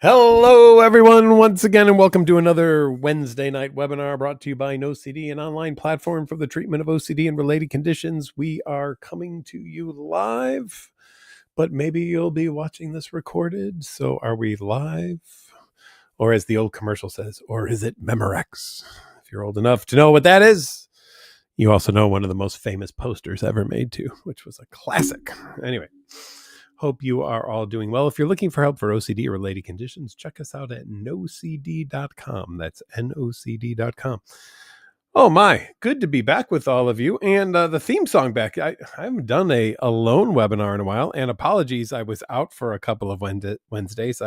Hello, everyone, once again, and welcome to another Wednesday night webinar brought to you by OCD, an online platform for the treatment of OCD and related conditions. We are coming to you live, but maybe you'll be watching this recorded. So are we live? Or as the old commercial says, or is it Memorex? If you're old enough to know what that is, you also know one of the most famous posters ever made too, which was a classic. Anyway. Hope you are all doing well. If you're looking for help for OCD or related conditions, check us out at nocd.com. That's nocd.com. Oh my, good to be back with all of you. And the theme song back. I haven't done a alone webinar in a while. And apologies, I was out for a couple of Wednesdays.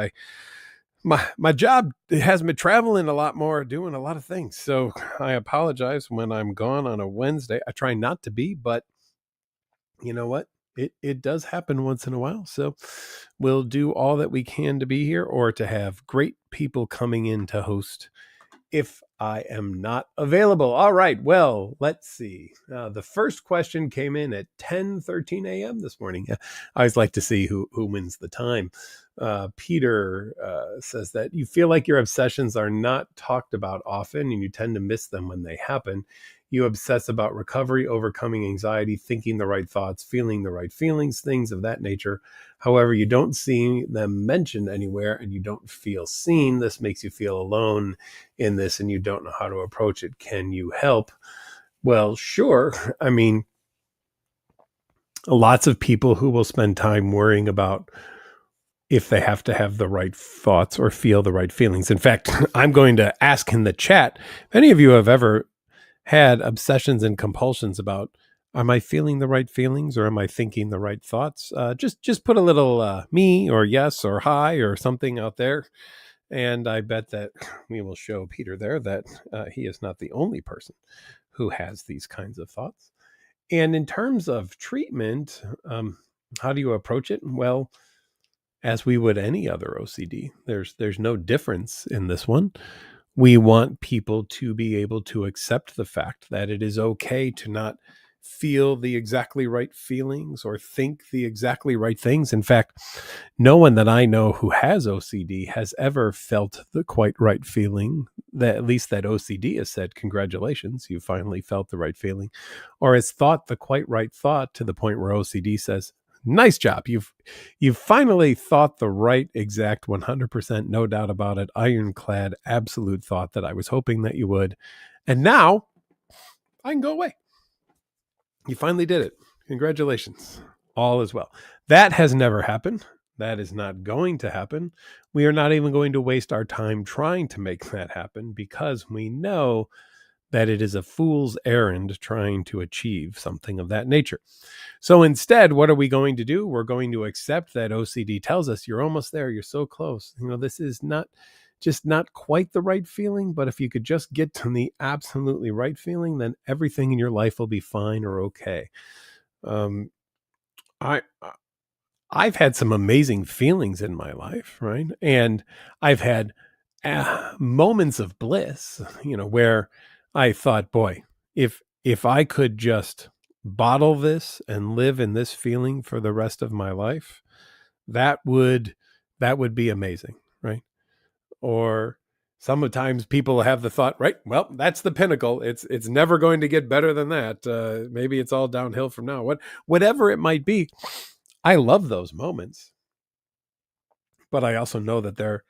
My job has me traveling a lot more, doing a lot of things. So I apologize when I'm gone on a Wednesday. I try not to be, but you know what? It does happen once in a while. So we'll do all that we can to be here or to have great people coming in to host if I am not available. All right. Well, let's see. The first question came in at 10:13 a.m. this morning. I always like to see who wins the time. Peter says that you feel like your obsessions are not talked about often and you tend to miss them when they happen. You obsess about recovery, overcoming anxiety, thinking the right thoughts, feeling the right feelings, things of that nature. However, you don't see them mentioned anywhere and you don't feel seen. This makes you feel alone in this and you don't know how to approach it. Can you help? Well, sure. I mean, lots of people who will spend time worrying about if they have to have the right thoughts or feel the right feelings. In fact, I'm going to ask in the chat if any of you have ever had obsessions and compulsions about, am I feeling the right feelings or am I thinking the right thoughts? Just put a little me or yes or hi or something out there. And I bet that we will show Peter there that he is not the only person who has these kinds of thoughts. And in terms of treatment, how do you approach it? Well, as we would any other OCD, there's no difference in this one. We want people to be able to accept the fact that it is okay to not feel the exactly right feelings or think the exactly right things. In fact, no one that I know who has OCD has ever felt the quite right feeling, that at least that OCD has said, congratulations, you finally felt the right feeling, or has thought the quite right thought to the point where OCD says, nice job. You've finally thought the right exact 100%, no doubt about it, ironclad, absolute thought that I was hoping that you would. And now I can go away. You finally did it. Congratulations. All is well. That has never happened. That is not going to happen. We are not even going to waste our time trying to make that happen because we know that it is a fool's errand trying to achieve something of that nature. So instead, what are we going to do? We're going to accept that OCD tells us you're almost there. You're so close. This is not quite the right feeling, but if you could just get to the absolutely right feeling, then everything in your life will be fine or okay. I've had some amazing feelings in my life, right? And I've had moments of bliss, where I thought, boy, if I could just bottle this and live in this feeling for the rest of my life, that would be amazing, right? Or sometimes people have the thought, right, well, that's the pinnacle. It's never going to get better than that. Maybe it's all downhill from now. Whatever it might be, I love those moments. But I also know that they're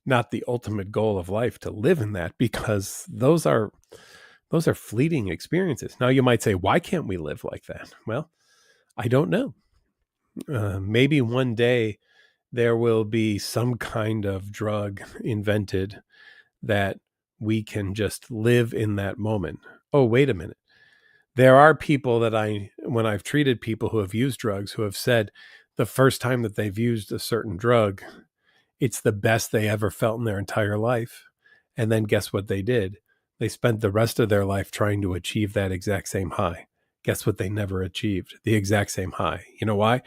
not the ultimate goal of life to live in that, because those are fleeting experiences. Now you might say, why can't we live like that? Well, I don't know. Maybe one day there will be some kind of drug invented that we can just live in that moment. Oh, wait a minute. There are people that when I've treated people who have used drugs, who have said the first time that they've used a certain drug, it's the best they ever felt in their entire life. And then guess what they did? They spent the rest of their life trying to achieve that exact same high. Guess what they never achieved? The exact same high. You know why?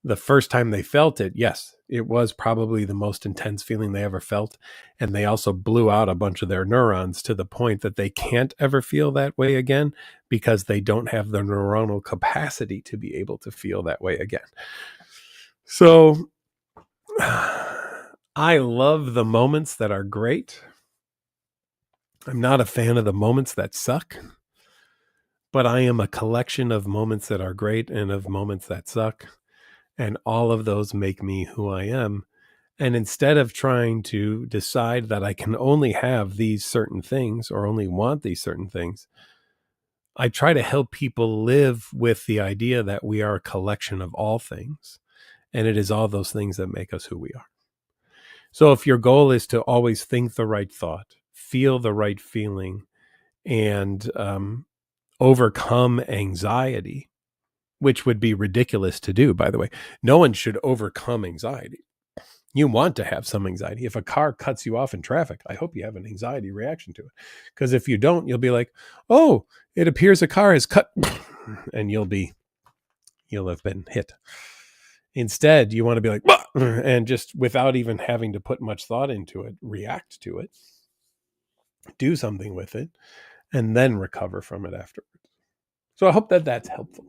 The first time they felt it, yes, it was probably the most intense feeling they ever felt. And they also blew out a bunch of their neurons to the point that they can't ever feel that way again, because they don't have the neuronal capacity to be able to feel that way again. So I love the moments that are great. I'm not a fan of the moments that suck, but I am a collection of moments that are great and of moments that suck. And all of those make me who I am. And instead of trying to decide that I can only have these certain things or only want these certain things, I try to help people live with the idea that we are a collection of all things. And it is all those things that make us who we are. So if your goal is to always think the right thought, feel the right feeling, and overcome anxiety, which would be ridiculous to do, by the way, no one should overcome anxiety. You want to have some anxiety. If a car cuts you off in traffic, I hope you have an anxiety reaction to it. Because if you don't, you'll be like, oh, it appears a car has cut, and you'll have been hit. Instead, you want to be like, bah! And just without even having to put much thought into it, react to it, do something with it, and then recover from it afterwards. So I hope that that's helpful.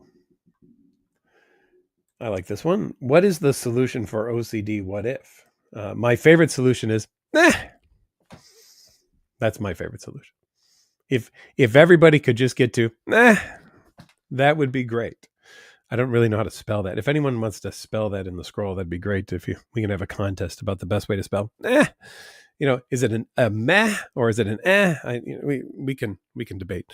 I like this one. What is the solution for OCD? What if? My favorite solution is, that's my favorite solution. If everybody could just get to, that would be great. I don't really know how to spell that. If anyone wants to spell that in the scroll, that'd be great. We can have a contest about the best way to spell. Is it a meh or is it an eh? We can debate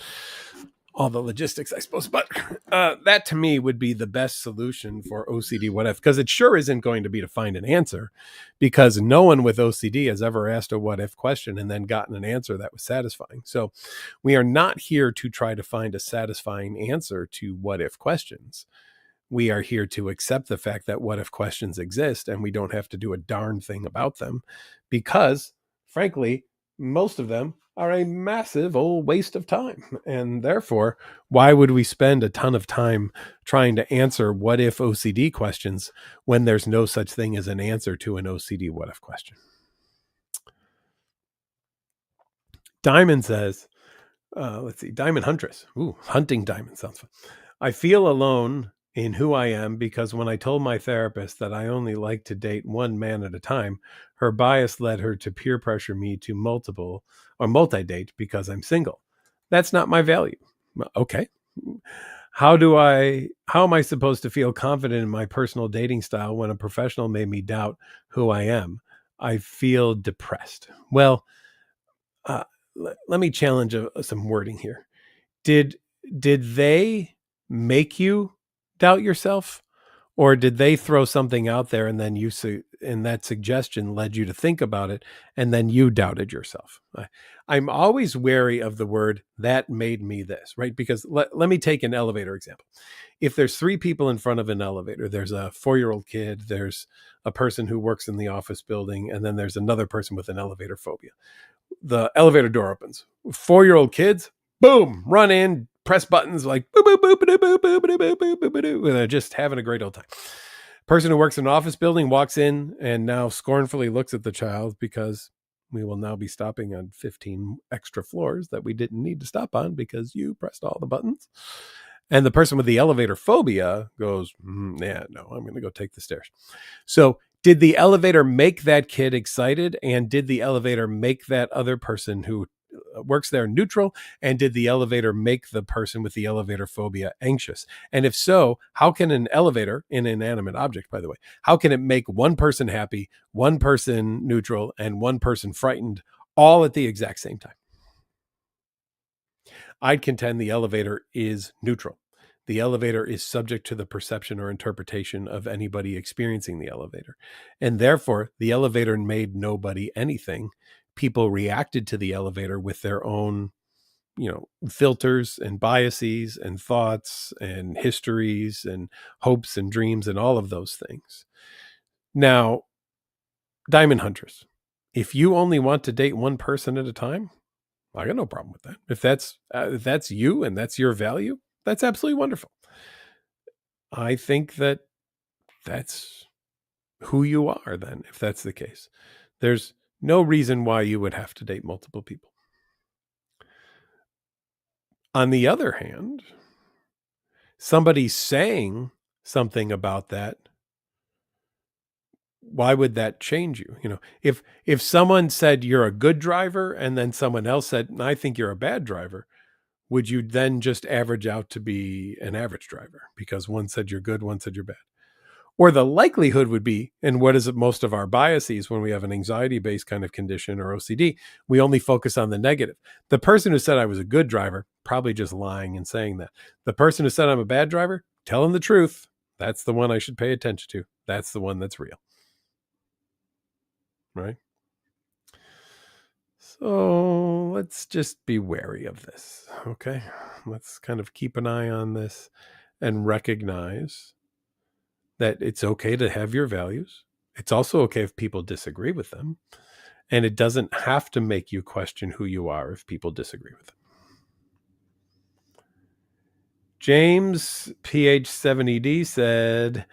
all the logistics, I suppose. But that to me would be the best solution for OCD what if, because it sure isn't going to be to find an answer, because no one with OCD has ever asked a what if question and then gotten an answer that was satisfying. So we are not here to try to find a satisfying answer to what if questions. We are here to accept the fact that what if questions exist and we don't have to do a darn thing about them, because frankly, most of them are a massive old waste of time. And therefore, why would we spend a ton of time trying to answer what if OCD questions when there's no such thing as an answer to an OCD what if question? Diamond says, let's see, Diamond Huntress. Ooh, hunting diamond sounds fun. I feel alone in who I am because when I told my therapist that I only like to date one man at a time, her bias led her to peer pressure me to multi-date because I'm single. That's not my value. Okay. How am I supposed to feel confident in my personal dating style when a professional made me doubt who I am? I feel depressed. Well, let me challenge some wording here. Did they make you doubt yourself, or did they throw something out there and then and that suggestion led you to think about it and then you doubted yourself? I'm always wary of the word "that made me this," right? Because let me take an elevator example. If there's three people in front of an elevator, there's a 4-year-old kid, there's a person who works in the office building, and then there's another person with an elevator phobia. The elevator door opens. 4-year-old kids, boom, run in, press buttons like boop, boop, boop, boop, boop, boop, boop, boop, boop, boop, boop, and they're just having a great old time. Person who works in an office building walks in and now scornfully looks at the child because we will now be stopping on 15 extra floors that we didn't need to stop on because you pressed all the buttons. And the person with the elevator phobia goes, yeah, no, I'm going to go take the stairs. So did the elevator make that kid excited? And did the elevator make that other person who works there neutral? And did the elevator make the person with the elevator phobia anxious? And if so, how can an elevator, an inanimate object, by the way, how can it make one person happy, one person neutral, and one person frightened all at the exact same time? I'd contend the elevator is neutral. The elevator is subject to the perception or interpretation of anybody experiencing the elevator. And therefore, the elevator made nobody anything. People reacted to the elevator with their own, filters and biases and thoughts and histories and hopes and dreams and all of those things. Now, Diamond Huntress, if you only want to date one person at a time, I got no problem with that. If that's you and that's your value, that's absolutely wonderful. I think that's who you are then, if that's the case. There's no reason why you would have to date multiple people. On the other hand, somebody saying something about that why would that change you? If someone said you're a good driver and then someone else said, I think you're a bad driver, would you then just average out to be an average driver because one said you're good, one said you're bad? Or the likelihood would be, and what is it, most of our biases when we have an anxiety-based kind of condition or OCD, we only focus on the negative. The person who said I was a good driver, probably just lying and saying that. The person who said I'm a bad driver, telling the truth. That's the one I should pay attention to. That's the one that's real. Right? So let's just be wary of this. Okay. Let's kind of keep an eye on this and recognize that it's okay to have your values. It's also okay if people disagree with them. And it doesn't have to make you question who you are if people disagree with them. James, PH70D, said,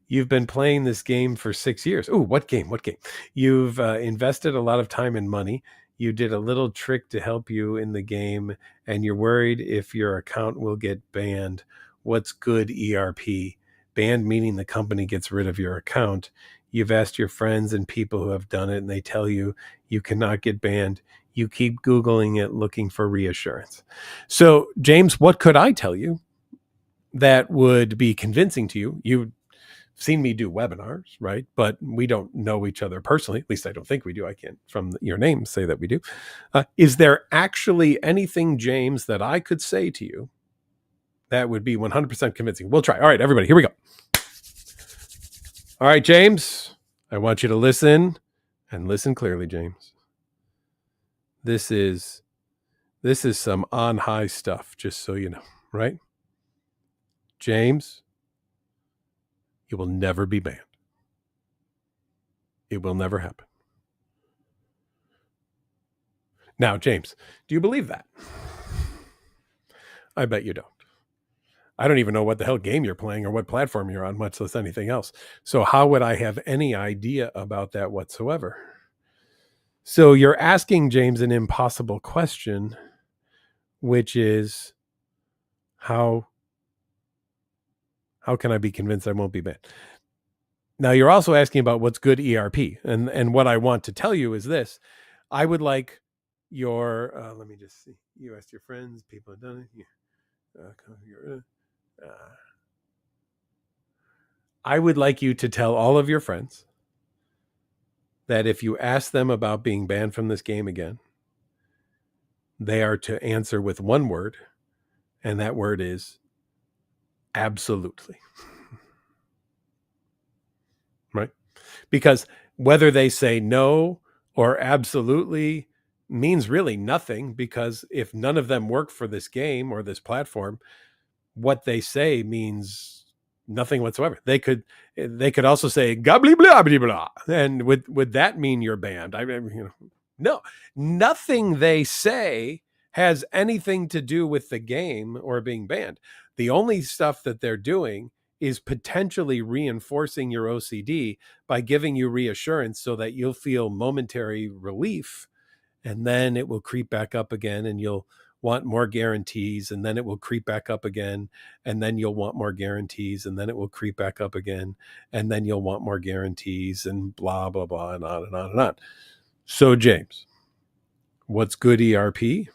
you've been playing this game for 6 years. Ooh, what game? What game? You've invested a lot of time and money. You did a little trick to help you in the game, and you're worried if your account will get banned. What's good ERP? Banned meaning the company gets rid of your account. You've asked your friends and people who have done it, and they tell you you cannot get banned. You keep Googling it, looking for reassurance. So, James, what could I tell you that would be convincing to you? You've seen me do webinars, right? But we don't know each other personally. At least I don't think we do. I can't, from your name, say that we do. Is there actually anything, James, that I could say to you that would be 100% convincing? We'll try. All right, everybody, here we go. All right, James, I want you to listen, and listen clearly, James. This is some on high stuff, just so you know, right? James, you will never be banned. It will never happen. Now, James, do you believe that? I bet you don't. I don't even know what the hell game you're playing or what platform you're on, much less anything else. So how would I have any idea about that whatsoever? So you're asking, James, an impossible question, which is, how can I be convinced I won't be banned? Now, you're also asking about what's good ERP. And what I want to tell you is this. I would like your, let me just see. You asked your friends, people have done it. I would like you to tell all of your friends that if you ask them about being banned from this game again, they are to answer with one word, and that word is absolutely. Right? Because whether they say no or absolutely means really nothing, because if none of them work for this game or this platform, what they say means nothing whatsoever. They could also say gobly blah blah blah, and would that mean you're banned? No, nothing they say has anything to do with the game or being banned. The only stuff that they're doing is potentially reinforcing your OCD by giving you reassurance so that you'll feel momentary relief, and then it will creep back up again, and you'll want more guarantees, and then it will creep back up again, and then you'll want more guarantees, and then it will creep back up again, and then you'll want more guarantees, and blah, blah, blah, and on and on and on. So, James, what's good ERP?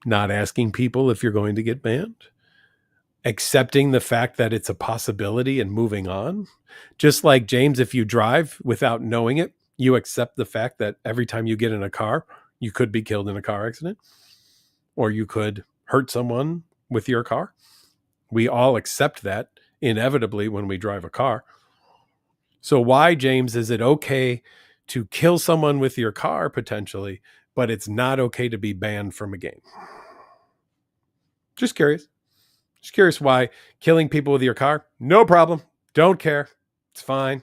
Not asking people if you're going to get banned. Accepting the fact that it's a possibility and moving on. Just like, James, if you drive without knowing it, you accept the fact that every time you get in a car, you could be killed in a car accident, or you could hurt someone with your car. We all accept that inevitably when we drive a car. So why, James, is it okay to kill someone with your car potentially, but it's not okay to be banned from a game? Just curious. Just curious why killing people with your car, no problem. Don't care. It's fine.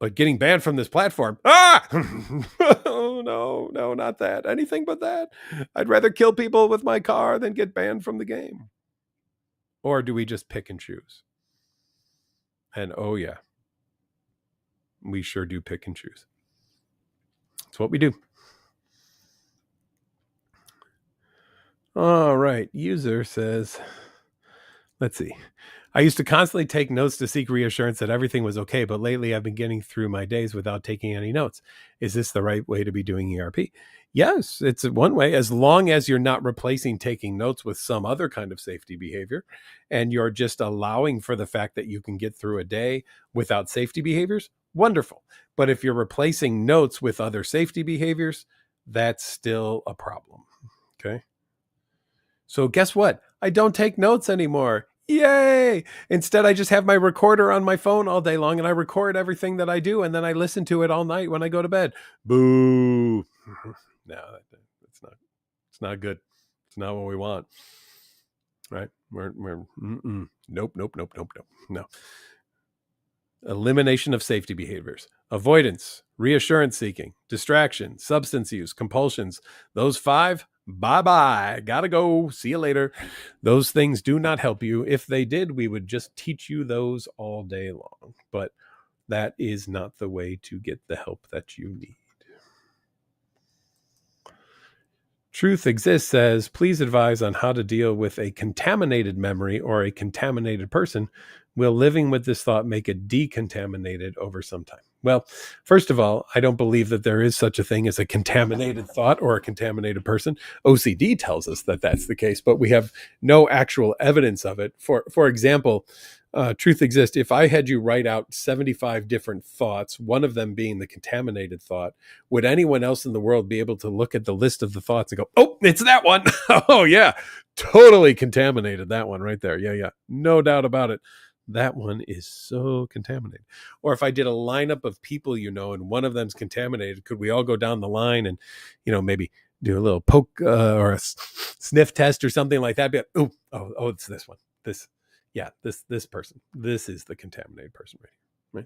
But getting banned from this platform, oh, no, not that. Anything but that. I'd rather kill people with my car than get banned from the game. Or do we just pick and choose? And oh yeah, we sure do pick and choose. That's what we do. All right. User says, Let's see. I used to constantly take notes to seek reassurance that everything was okay, but lately I've been getting through my days without taking any notes. Is this the right way to be doing ERP? Yes, it's one way, as long as you're not replacing taking notes with some other kind of safety behavior and you're just allowing for the fact that you can get through a day without safety behaviors. Wonderful. But if you're replacing notes with other safety behaviors, that's still a problem. Okay. So guess what? I don't take notes anymore. Yay! Instead, I just have my recorder on my phone all day long and I record everything that I do and then I listen to it all night when I go to bed. Boo. No, it's not good. It's not what we want. Right? We're nope. No. Elimination of safety behaviors, avoidance, reassurance seeking, distraction, substance use, compulsions. Those 5, bye-bye. Gotta go. See you later. Those things do not help you. If they did, we would just teach you those all day long. But that is not the way to get the help that you need. Truth Exists says, please advise on how to deal with a contaminated memory or a contaminated person. Will living with this thought make it decontaminated over some time? Well, first of all, I don't believe that there is such a thing as a contaminated thought or a contaminated person. OCD tells us that that's the case, but we have no actual evidence of it. For example, Truth Exists, if I had you write out 75 different thoughts, one of them being the contaminated thought, would anyone else in the world be able to look at the list of the thoughts and go, oh, it's that one? Oh, yeah, totally contaminated. That one right there. Yeah. No doubt about it. That one is so contaminated. Or if I did a lineup of people, and one of them's contaminated, could we all go down the line and, maybe do a little poke or a sniff test or something like that? Be like, oh, it's this one. This person. This is the contaminated person right?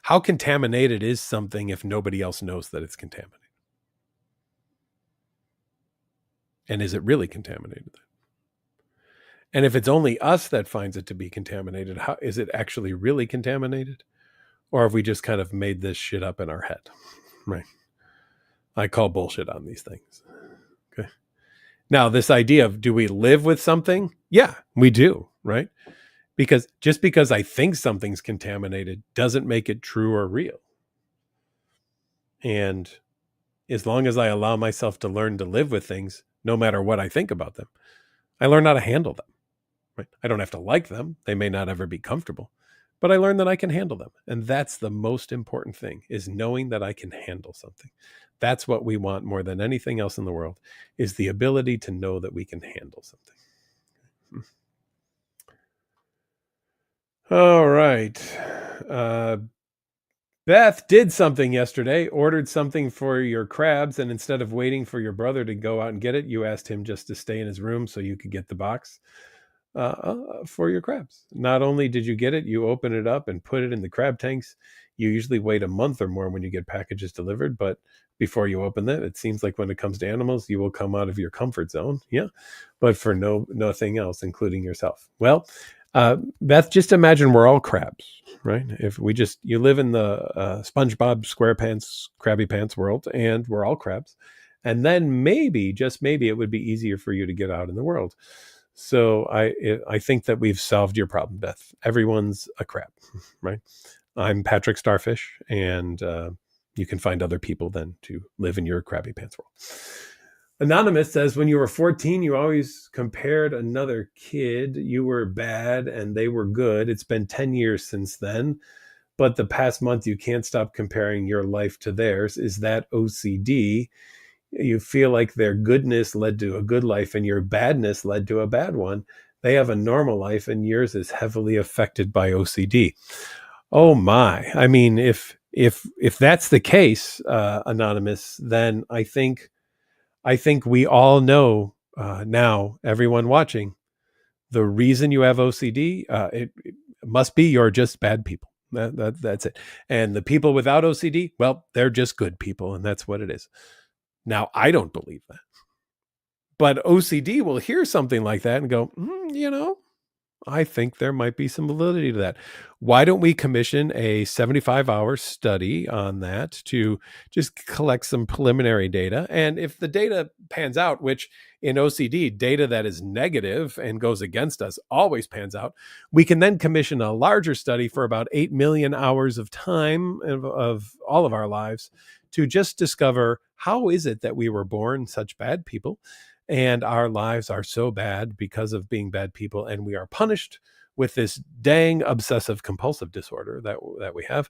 How contaminated is something if nobody else knows that it's contaminated? And is it really contaminated? And if it's only us that finds it to be contaminated, how is it actually really contaminated? Or have we just kind of made this shit up in our head? Right. I call bullshit on these things. Okay. Now, this idea of, do we live with something? Yeah, we do, right? Because just because I think something's contaminated doesn't make it true or real. And as long as I allow myself to learn to live with things, no matter what I think about them, I learn how to handle them. Right? I don't have to like them. They may not ever be comfortable, but I learn that I can handle them. And that's the most important thing, is knowing that I can handle something. That's what we want more than anything else in the world, is the ability to know that we can handle something. All right. Beth did something yesterday, ordered something for your crabs, and instead of waiting for your brother to go out and get it, you asked him just to stay in his room so you could get the box for your crabs. Not only did you get it, you open it up and put it in the crab tanks. You usually wait a month or more when you get packages delivered, but before you open them, it seems like when it comes to animals, you will come out of your comfort zone. Yeah. But for nothing else, including yourself. Well, Beth, just imagine we're all crabs, right? If you live in the SpongeBob SquarePants, Krabby Pants world, and we're all crabs. And then maybe, just maybe, it would be easier for you to get out in the world. So I think that we've solved your problem, Beth. Everyone's a crab, right? I'm Patrick Starfish, and you can find other people then to live in your Krabby Pants world. Anonymous says, when you were 14, you always compared another kid. You were bad and they were good. It's been 10 years since then, but the past month you can't stop comparing your life to theirs. Is that OCD? You feel like their goodness led to a good life and your badness led to a bad one. They have a normal life and yours is heavily affected by OCD. Oh my. I mean, if that's the case, Anonymous, then I think we all know now, everyone watching, the reason you have OCD, it must be you're just bad people. That's it. And the people without OCD, well, they're just good people, and that's what it is. Now, I don't believe that. But OCD will hear something like that and go, I think there might be some validity to that. Why don't we commission a 75-hour study on that to just collect some preliminary data? And if the data pans out, which in OCD, data that is negative and goes against us always pans out, we can then commission a larger study for about 8 million hours of time of all of our lives to just discover how is it that we were born such bad people and our lives are so bad because of being bad people, and we are punished with this dang obsessive compulsive disorder that we have.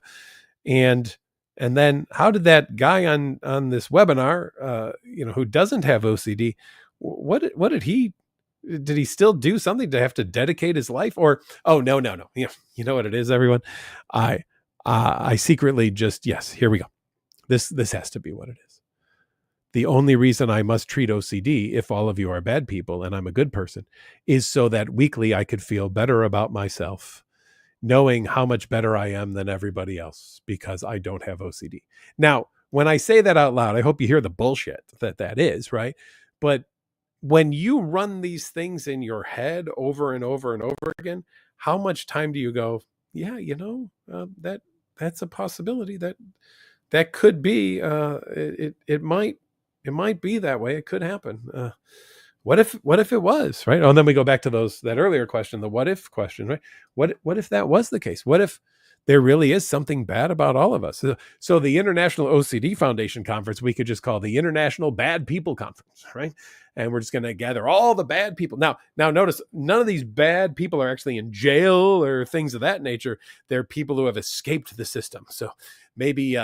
And then how did that guy on this webinar, who doesn't have OCD, what did he still do something to have to dedicate his life? Or no, you know what it is, everyone. I secretly just, yes, here we go. This has to be what it is. The only reason I must treat OCD, if all of you are bad people and I'm a good person, is so that weekly I could feel better about myself, knowing how much better I am than everybody else because I don't have OCD. Now, when I say that out loud, I hope you hear the bullshit that is, right? But when you run these things in your head over and over and over again, how much time do you go, yeah, that's a possibility that could be, it might be that way. It could happen. What if it was, right? Oh, and then we go back to that earlier question, the what if question, right? What if that was the case? What if there really is something bad about all of us? So the International OCD Foundation Conference, we could just call the International Bad People Conference, right? And we're just going to gather all the bad people. Now notice none of these bad people are actually in jail or things of that nature. They're people who have escaped the system. So maybe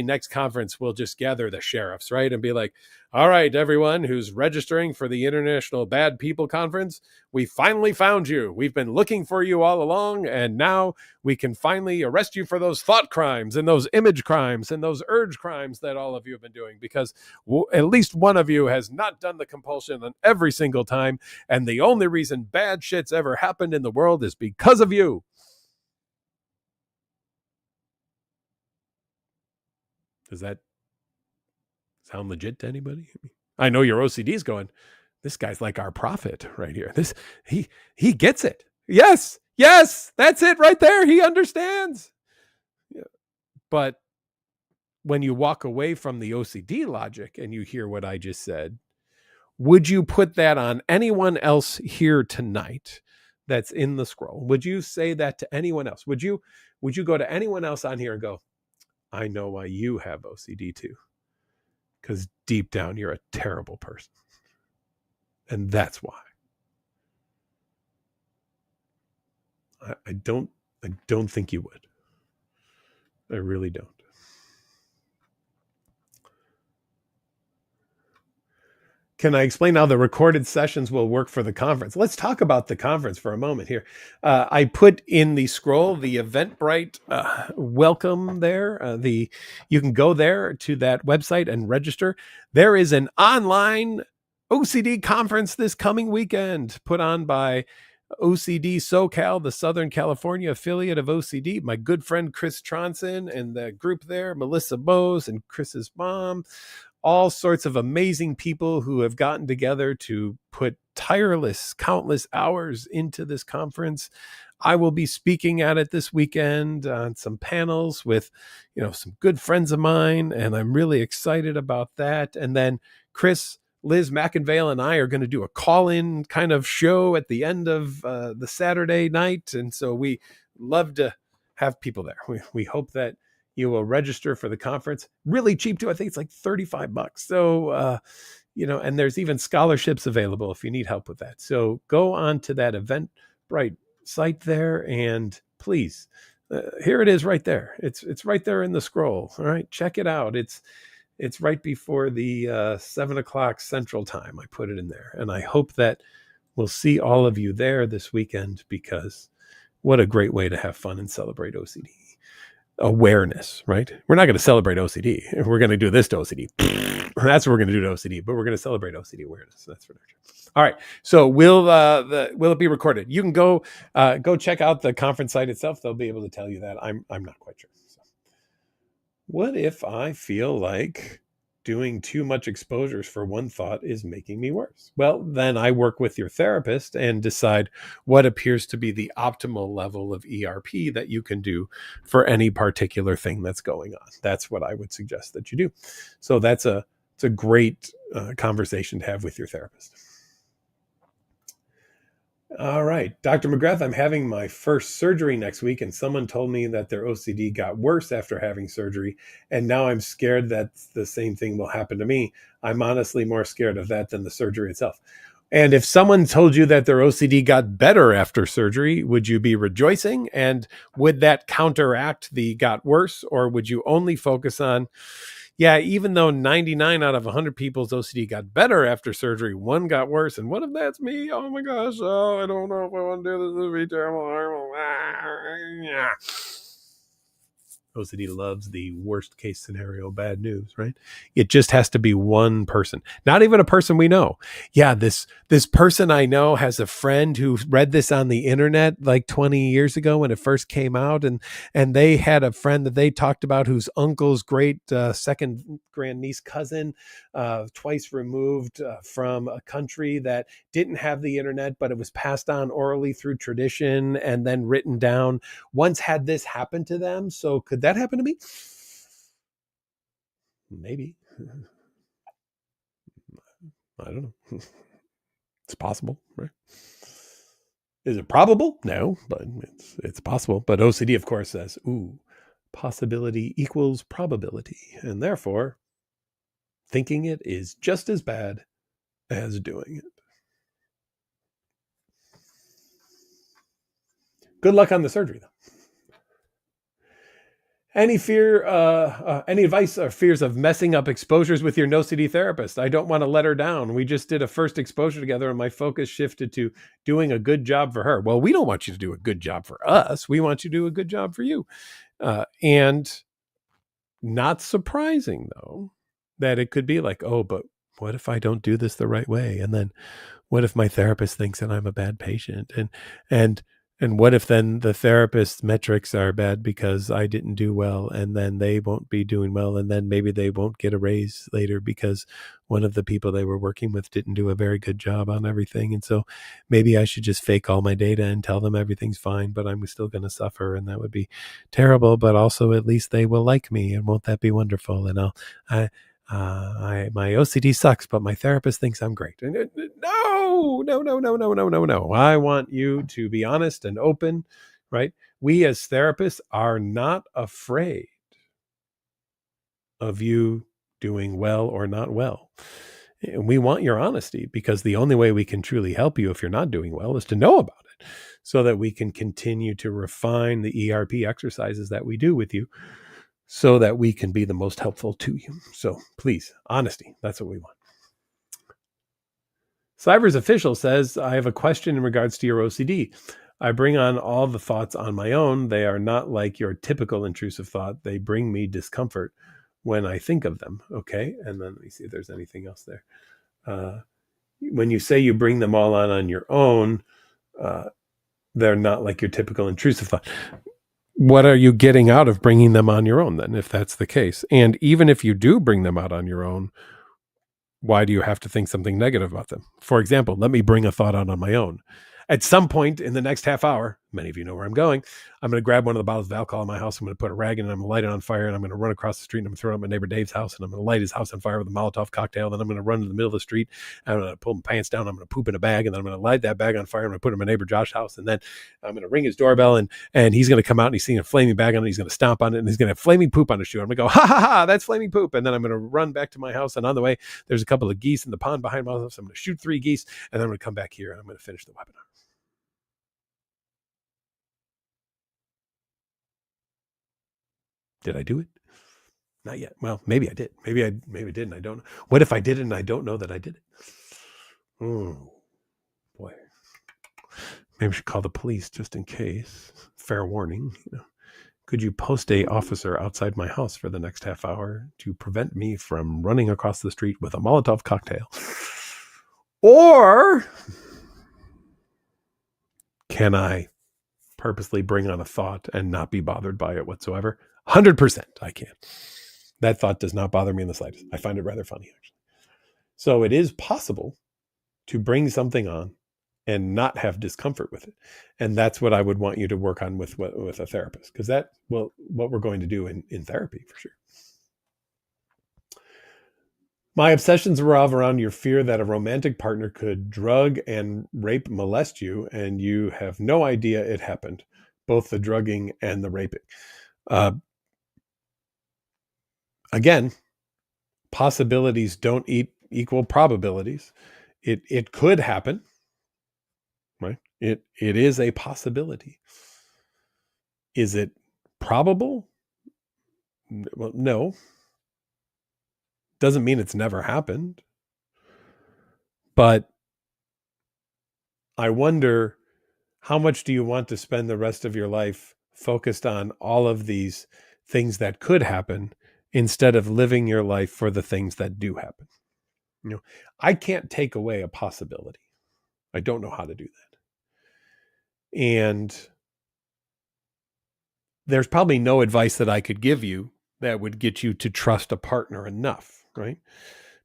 next conference we'll just gather the sheriffs, right? And be like, all right, everyone who's registering for the International Bad People Conference, we finally found you. We've been looking for you all along, and now we can finally arrest you for those thought crimes and those image crimes and those urge crimes that all of you have been doing, because at least one of you has not done the compulsion on every single time, and the only reason bad shit's ever happened in the world is because of you. Does that sound legit to anybody? I know your OCD is going, this guy's like our prophet right here. He gets it. Yes, that's it right there. He understands. Yeah. But when you walk away from the OCD logic and you hear what I just said, would you put that on anyone else here tonight that's in the scroll? Would you say that to anyone else? Would you go to anyone else on here and go, I know why you have OCD too? Because deep down, you're a terrible person. And that's why. I don't think you would. I really don't. Can I explain how the recorded sessions will work for the conference? Let's talk about the conference for a moment here. I put in the scroll the Eventbrite welcome there. You can go there to that website and register. There is an online OCD conference this coming weekend put on by OCD SoCal, the Southern California affiliate of OCD. My good friend Chris Tronson and the group there, Melissa Bose and Chris's mom. All sorts of amazing people who have gotten together to put tireless, countless hours into this conference. I will be speaking at it this weekend on some panels with, some good friends of mine, and I'm really excited about that. And then Chris, Liz McInvale, and I are going to do a call-in kind of show at the end of the Saturday night, and so we love to have people there. We hope that you will register for the conference. Really cheap too. I think it's like $35. So, and there's even scholarships available if you need help with that. So go on to that Eventbrite site there, and please, here it is right there. It's right there in the scroll. All right, check it out. It's right before the 7:00 Central Time. I put it in there, and I hope that we'll see all of you there this weekend, because what a great way to have fun and celebrate OCD. Awareness, right? We're not going to celebrate OCD. We're going to do this to OCD. That's what we're going to do to OCD, but we're going to celebrate OCD awareness. That's for sure. All right. So will it be recorded? You can go check out the conference site itself. They'll be able to tell you that. I'm not quite sure. So, what if I feel like doing too much exposures for one thought is making me worse. Well, then I work with your therapist and decide what appears to be the optimal level of ERP that you can do for any particular thing that's going on. That's what I would suggest that you do. So it's a great conversation to have with your therapist. All right, Dr. McGrath, I'm having my first surgery next week, and someone told me that their OCD got worse after having surgery, and now I'm scared that the same thing will happen to me. I'm honestly more scared of that than the surgery itself. And if someone told you that their OCD got better after surgery, would you be rejoicing? And would that counteract the got worse, or would you only focus on, yeah, even though 99 out of 100 people's OCD got better after surgery, one got worse. And what if that's me? Oh my gosh. Oh, I don't know if I want to do this. This would be terrible. OCD loves the worst case scenario, bad news, right? It just has to be one person, not even a person we know. Yeah, this person I know has a friend who read this on the internet like 20 years ago when it first came out, and they had a friend that they talked about whose uncle's great second grandniece cousin, twice removed from a country that didn't have the internet, but it was passed on orally through tradition and then written down, once had this happen to them. So could that happen to me? Maybe. I don't know. It's possible, right? Is it probable? No, but it's possible. But OCD, of course, says, ooh, possibility equals probability. And therefore, thinking it is just as bad as doing it. Good luck on the surgery, though. Any advice or fears of messing up exposures with your NoCD therapist? I don't want to let her down. We just did a first exposure together and my focus shifted to doing a good job for her. Well, we don't want you to do a good job for us. We want you to do a good job for you. And not surprising, though, that it could be like, oh, but what if I don't do this the right way? And then what if my therapist thinks that I'm a bad patient? And what if then the therapist's metrics are bad because I didn't do well, and then they won't be doing well, and then maybe they won't get a raise later because one of the people they were working with didn't do a very good job on everything. And so maybe I should just fake all my data and tell them everything's fine, but I'm still going to suffer, and that would be terrible. But also at least they will like me, and won't that be wonderful? And my OCD sucks, but my therapist thinks I'm great. No. I want you to be honest and open, right? We as therapists are not afraid of you doing well or not well. And we want your honesty, because the only way we can truly help you if you're not doing well is to know about it, so that we can continue to refine the ERP exercises that we do with you, so that we can be the most helpful to you. So please, honesty, that's what we want. Cyber's official says, I have a question in regards to your OCD. I bring on all the thoughts on my own. They are not like your typical intrusive thought. They bring me discomfort when I think of them. Okay. And then let me see if there's anything else there. When you say you bring them all on your own, they're not like your typical intrusive thought. What are you getting out of bringing them on your own then, if that's the case? And even if you do bring them out on your own, why do you have to think something negative about them? For example, let me bring a thought out on my own. At some point in the next half hour, many of you know where I'm going, I'm going to grab one of the bottles of alcohol in my house. I'm going to put a rag in it. I'm going to light it on fire, and I'm going to run across the street, and I'm going to throw it at my neighbor Dave's house, and I'm going to light his house on fire with a Molotov cocktail. Then I'm going to run to the middle of the street. I'm going to pull my pants down. I'm going to poop in a bag, and then I'm going to light that bag on fire. I'm going to put it in my neighbor Josh's house, and then I'm going to ring his doorbell, and he's going to come out, and he's seeing a flaming bag on it. He's going to stomp on it, and he's going to have flaming poop on his shoe. I'm going to go, ha, ha, ha, that's flaming poop. And then I'm going to run back to my house, and on the way, there's a couple of geese in the pond behind my house. I'm going to shoot 3 geese, and then I'm going to come back here, and I'm going to finish the webinar. Did I do it? Not yet. Well, maybe I did. Maybe I didn't. I don't know. What if I did it and I don't know that I did it? Oh, boy. Maybe we should call the police just in case. Fair warning. Could you post a officer outside my house for the next half hour to prevent me from running across the street with a Molotov cocktail? Or can I purposely bring on a thought and not be bothered by it whatsoever? 100% I can. That thought does not bother me in the slightest. I find it rather funny, actually. So it is possible to bring something on and not have discomfort with it. And that's what I would want you to work on with a therapist, because that, well, what we're going to do in therapy for sure. My obsessions revolve around your fear that a romantic partner could drug and rape molest you, and you have no idea it happened, both the drugging and the raping. Again, possibilities don't equal probabilities. It could happen, right? It is a possibility. Is it probable? Well, no. Doesn't mean it's never happened. But I wonder, how much do you want to spend the rest of your life focused on all of these things that could happen instead of living your life for the things that do happen? You know, I can't take away a possibility. I don't know how to do that. And there's probably no advice that I could give you that would get you to trust a partner enough, right?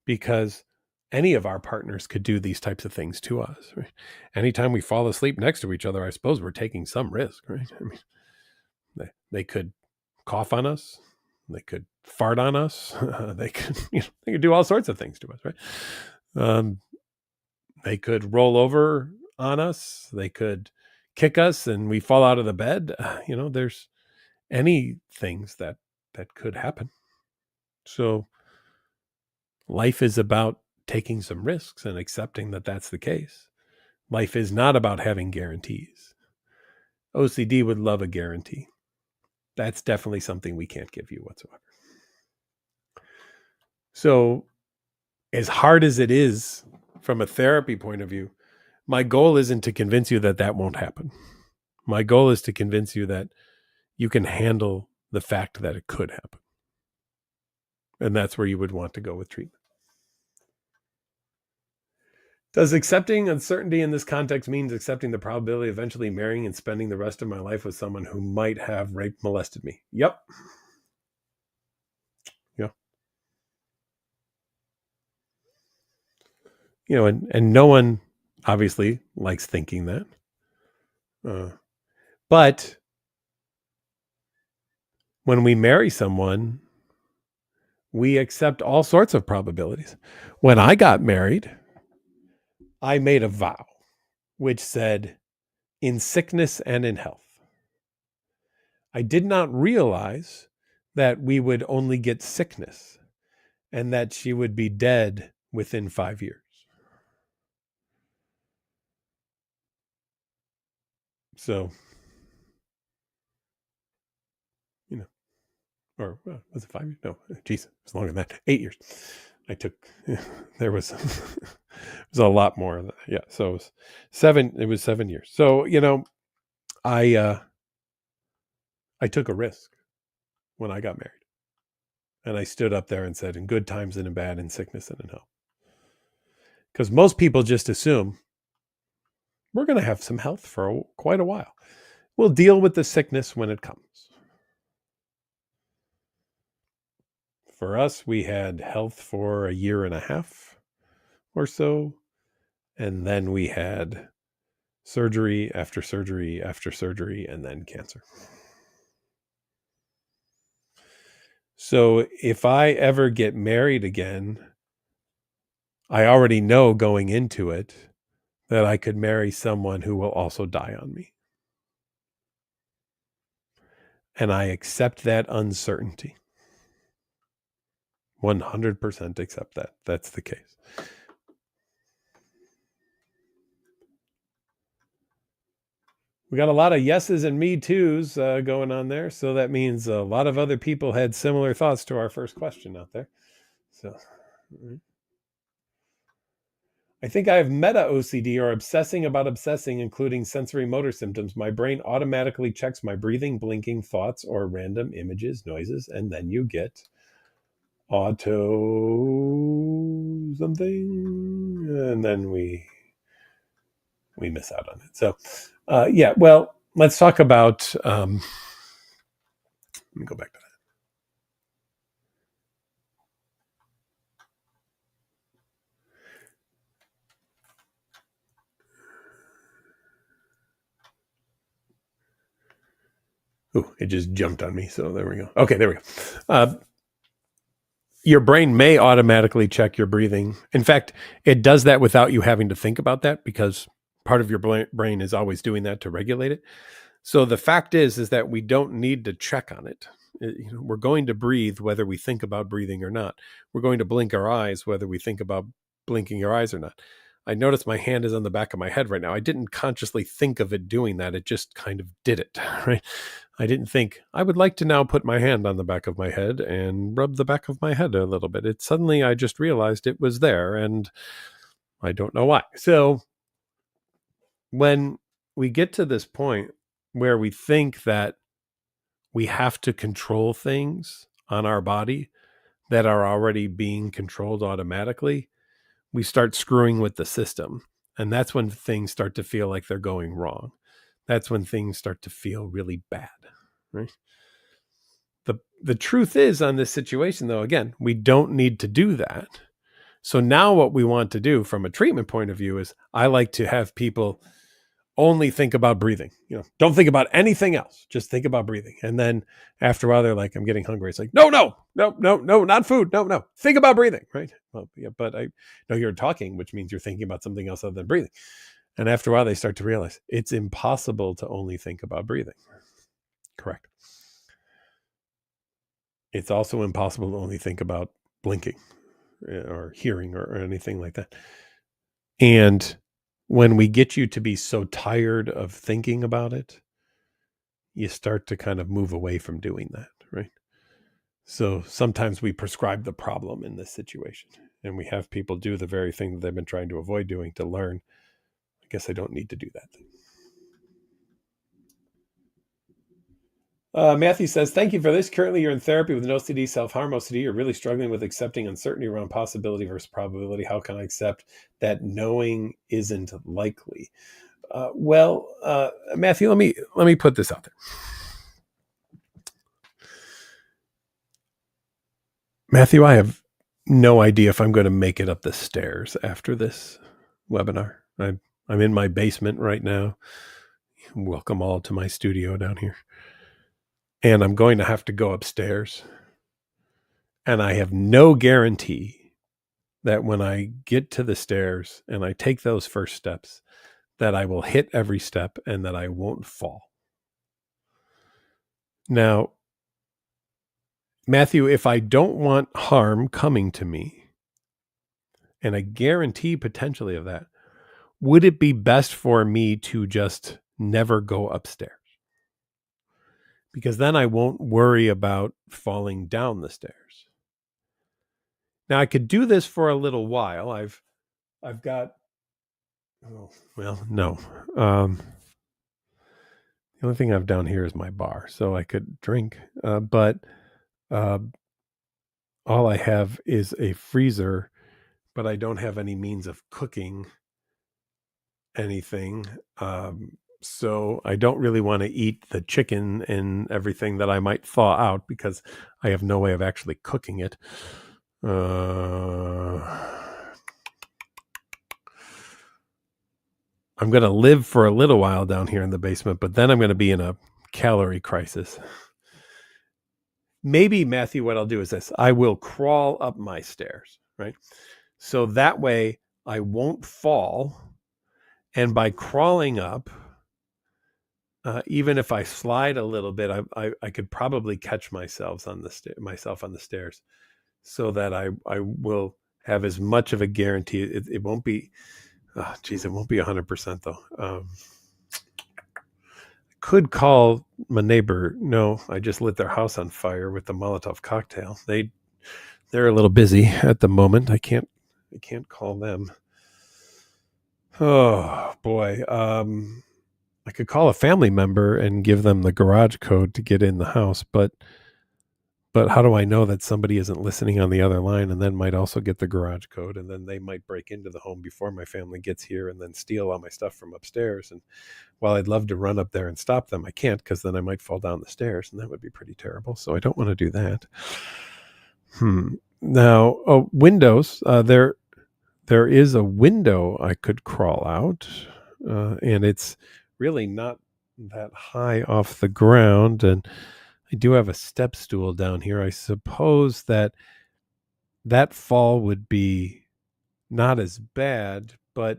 Because any of our partners could do these types of things to us. Right? Anytime we fall asleep next to each other, I suppose we're taking some risk, right? I mean, they could cough on us, they could fart on us, they could, they could do all sorts of things to us, right? They could roll over on us, they could kick us, and we fall out of the bed. There's any things that could happen. So life is about taking some risks and accepting that that's the case. Life is not about having guarantees. OCD would love a guarantee. That's definitely something we can't give you whatsoever. So as hard as it is from a therapy point of view, my goal isn't to convince you that that won't happen. My goal is to convince you that you can handle the fact that it could happen. And that's where you would want to go with treatment. Does accepting uncertainty in this context means accepting the probability of eventually marrying and spending the rest of my life with someone who might have raped, molested me? Yep. Yeah. And no one obviously likes thinking that. But when we marry someone, we accept all sorts of probabilities. When I got married, I made a vow which said, in sickness and in health. I did not realize that we would only get sickness and that she would be dead within 5 years. So, or was it 5 years? No, geez, it was longer than that. 8 years. I took, there was, it was a lot more than that. Yeah. So it was 7 years. So, I took a risk when I got married. And I stood up there and said, in good times and in bad, in sickness and in health. Because most people just assume we're going to have some health for quite a while. We'll deal with the sickness when it comes. For us, we had health for a year and a half or so. And then we had surgery after surgery after surgery, and then cancer. So if I ever get married again, I already know going into it that I could marry someone who will also die on me. And I accept that uncertainty. 100% accept that. That's the case. We got a lot of yeses and me toos going on there. So that means a lot of other people had similar thoughts to our first question out there. So I think I have meta OCD, or obsessing about obsessing, including sensory motor symptoms. My brain automatically checks my breathing, blinking, thoughts, or random images, noises, and then you get auto something, and then we miss out on it. So yeah, well, let's talk about let me go back to Ooh, it just jumped on me. So there we go. Okay, there we go. Your brain may automatically check your breathing. In fact, it does that without you having to think about that, because part of your brain is always doing that to regulate it. So the fact is that we don't need to check on it. We're going to breathe whether we think about breathing or not. We're going to blink our eyes whether we think about blinking our eyes or not. I notice my hand is on the back of my head right now. I didn't consciously think of it doing that. It just kind of did it, right? I didn't think I would like to now put my hand on the back of my head and rub the back of my head a little bit. Suddenly I just realized it was there, and I don't know why. So when we get to this point where we think that we have to control things on our body that are already being controlled automatically, we start screwing with the system. And that's when things start to feel like they're going wrong. That's when things start to feel really bad, right? The truth is, on this situation, though, again, we don't need to do that. So now what we want to do from a treatment point of view is, I like to have people only think about breathing. Don't think about anything else. Just think about breathing. And then after a while, they're like, I'm getting hungry. It's like, no, not food. No. Think about breathing, right? Well, yeah, but I know you're talking, which means you're thinking about something else other than breathing. And after a while, they start to realize it's impossible to only think about breathing. Correct. It's also impossible to only think about blinking or hearing or anything like that. And when we get you to be so tired of thinking about it, you start to kind of move away from doing that, right? So sometimes we prescribe the problem in this situation, and we have people do the very thing that they've been trying to avoid doing to learn, I guess I don't need to do that. Matthew says, thank you for this. Currently, you're in therapy with an OCD, self-harm OCD. You're really struggling with accepting uncertainty around possibility versus probability. How can I accept that knowing isn't likely? Matthew, let me put this out there. Matthew, I have no idea if I'm going to make it up the stairs after this webinar. I'm in my basement right now. Welcome all to my studio down here. And I'm going to have to go upstairs. And I have no guarantee that when I get to the stairs and I take those first steps, that I will hit every step and that I won't fall. Now, Matthew, if I don't want harm coming to me, and a guarantee potentially of that, would it be best for me to just never go upstairs? Because then I won't worry about falling down the stairs. Now, I could do this for a little while. I've got, no. The only thing I've down here is my bar, so I could drink. But all I have is a freezer, but I don't have any means of cooking anything. So I don't really want to eat the chicken and everything that I might thaw out, because I have no way of actually cooking it. I'm going to live for a little while down here in the basement, but then I'm going to be in a calorie crisis. Maybe, Matthew, what I'll do is this. I will crawl up my stairs, right? So that way I won't fall. And by crawling up, even if I slide a little bit, I could probably catch myself on the stairs, so that I will have as much of a guarantee. It won't be, it won't be 100% though. Could call my neighbor. No, I just lit their house on fire with the Molotov cocktail. They're a little busy at the moment. I can't call them. Oh boy. I could call a family member and give them the garage code to get in the house, but how do I know that somebody isn't listening on the other line and then might also get the garage code, and then they might break into the home before my family gets here and then steal all my stuff from upstairs? And while I'd love to run up there and stop them, I can't, because then I might fall down the stairs, and that would be pretty terrible. So I don't want to do that. Now, windows, there is a window I could crawl out, and it's really not that high off the ground, and I do have a step stool down here. I suppose that fall would be not as bad, but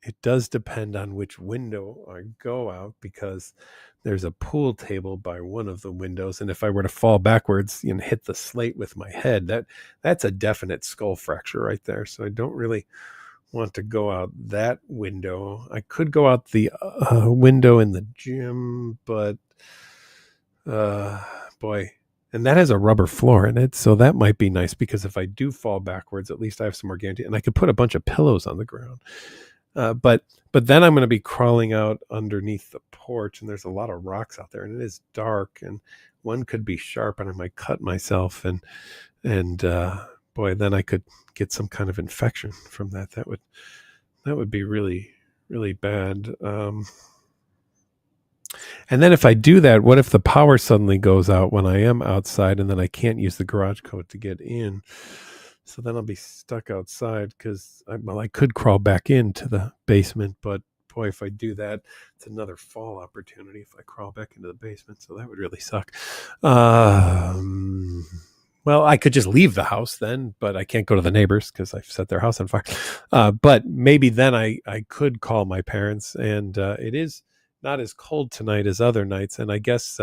it does depend on which window I go out, because there's a pool table by one of the windows, and if I were to fall backwards and hit the slate with my head, that's a definite skull fracture right there. So I don't really want to go out that window. I could go out the window in the gym, but boy, and that has a rubber floor in it, so that might be nice, because if I do fall backwards, at least I have some more guarantee, and I could put a bunch of pillows on the ground. But then I'm going to be crawling out underneath the porch, and there's a lot of rocks out there, and it is dark, and one could be sharp, and I might cut myself, and boy, then I could get some kind of infection from that. That would be really, really bad. And then if I do that, what if the power suddenly goes out when I am outside, and then I can't use the garage code to get in? So then I'll be stuck outside, because I could crawl back into the basement, but boy, if I do that, it's another fall opportunity if I crawl back into the basement. So that would really suck. Well, I could just leave the house then, but I can't go to the neighbors because I've set their house on fire. But maybe then I could call my parents, and it is not as cold tonight as other nights, and I guess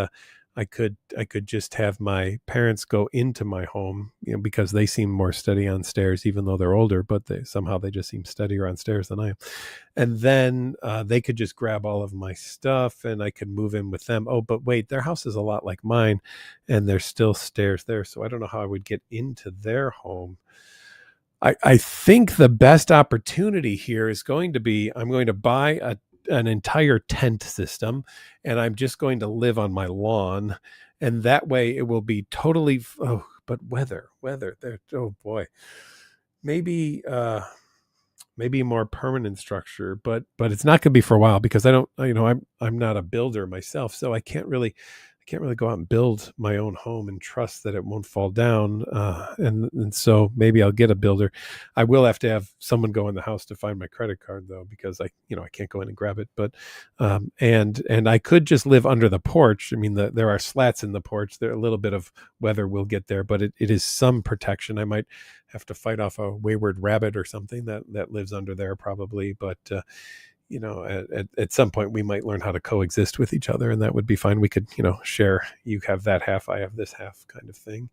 I could just have my parents go into my home, because they seem more steady on stairs, even though they're older, but they just seem steadier on stairs than I am. And then they could just grab all of my stuff, and I could move in with them. Oh, but wait, their house is a lot like mine, and there's still stairs there, so I don't know how I would get into their home. I think the best opportunity here is going to be, I'm going to buy an entire tent system, and I'm just going to live on my lawn, and that way it will be totally but weather there, oh boy, maybe more permanent structure, but it's not going to be for a while, because I don't, I'm not a builder myself, so I can't really go out and build my own home and trust that it won't fall down. And so maybe I'll get a builder. I will have to have someone go in the house to find my credit card, though, because I can't go in and grab it. But and I could just live under the porch. I mean, there are slats in the porch. There, a little bit of weather will get there, but it is some protection. I might have to fight off a wayward rabbit or something that lives under there, probably. But at some point we might learn how to coexist with each other, and that would be fine. We could, share, you have that half, I have this half, kind of thing.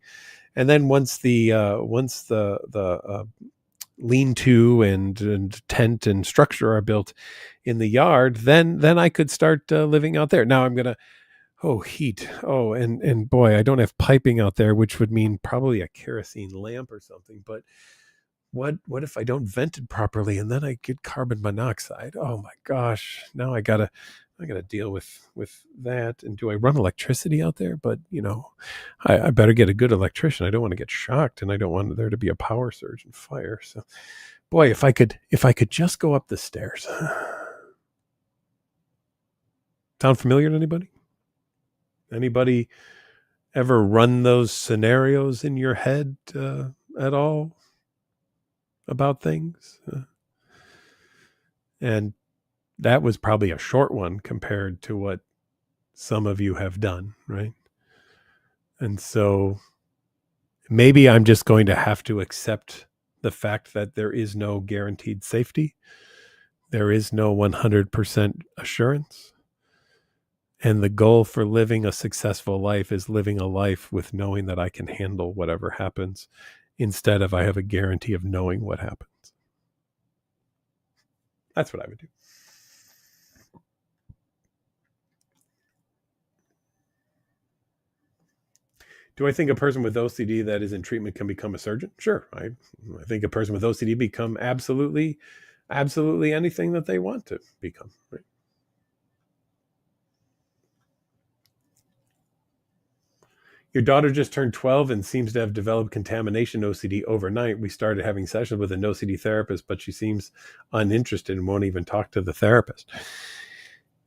And then once the lean-to and tent and structure are built in the yard, then I could start living out there. Now I'm gonna heat. And boy, I don't have piping out there, which would mean probably a kerosene lamp or something. But what if I don't vent it properly, and then I get carbon monoxide? Oh my gosh. Now I gotta deal with that. And do I run electricity out there? But I better get a good electrician. I don't want to get shocked, and I don't want there to be a power surge and fire. So boy, if I could just go up the stairs. Sound familiar to anybody? Anybody ever run those scenarios in your head at all? About things, and that was probably a short one compared to what some of you have done, right? And so maybe I'm just going to have to accept the fact that there is no guaranteed safety, there is no 100% assurance, and the goal for living a successful life is living a life with knowing that I can handle whatever happens, instead of I have a guarantee of knowing what happens. That's what I would do. Do I think a person with OCD that is in treatment can become a surgeon? Sure. I think a person with OCD become absolutely anything that they want to become. Right? Your daughter just turned 12 and seems to have developed contamination OCD overnight. We started having sessions with an OCD therapist, but she seems uninterested and won't even talk to the therapist.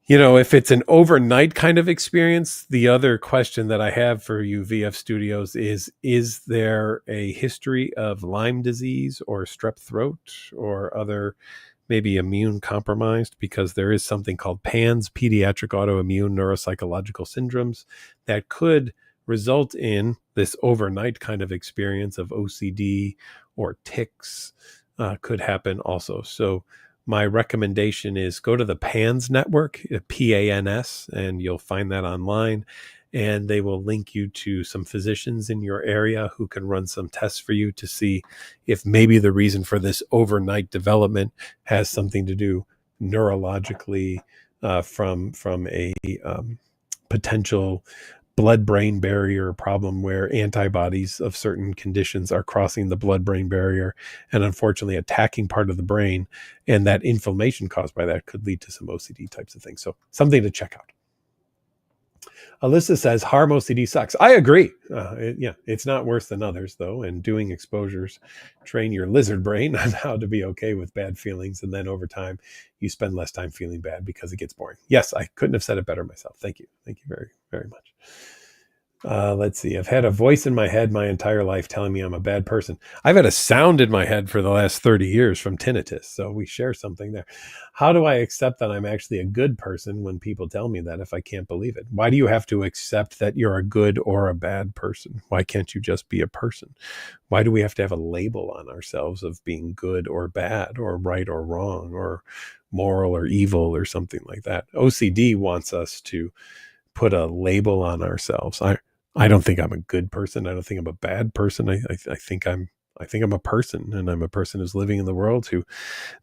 If it's an overnight kind of experience, the other question that I have for you, VF Studios, is there a history of Lyme disease or strep throat or other maybe immune compromised, because there is something called PANS, pediatric autoimmune neuropsychological syndromes, that could result in this overnight kind of experience of OCD or tics, could happen also. So my recommendation is go to the PANS network, PANS, and you'll find that online. And they will link you to some physicians in your area who can run some tests for you to see if maybe the reason for this overnight development has something to do neurologically, from a potential blood-brain barrier problem where antibodies of certain conditions are crossing the blood-brain barrier and unfortunately attacking part of the brain, and that inflammation caused by that could lead to some OCD types of things. So something to check out. Alyssa says harm OCD sucks. I agree. It's not worse than others, though. And doing exposures train your lizard brain on how to be okay with bad feelings. And then over time, you spend less time feeling bad because it gets boring. Yes, I couldn't have said it better myself. Thank you. Thank you very, very much. Let's see. I've had a voice in my head my entire life telling me I'm a bad person. I've had a sound in my head for the last 30 years from tinnitus. So we share something there. How do I accept that I'm actually a good person when people tell me that if I can't believe it? Why do you have to accept that you're a good or a bad person? Why can't you just be a person? Why do we have to have a label on ourselves of being good or bad or right or wrong or moral or evil or something like that? OCD wants us to put a label on ourselves. I don't think I'm a good person. I don't think I'm a bad person. I think I'm a person, and I'm a person who's living in the world who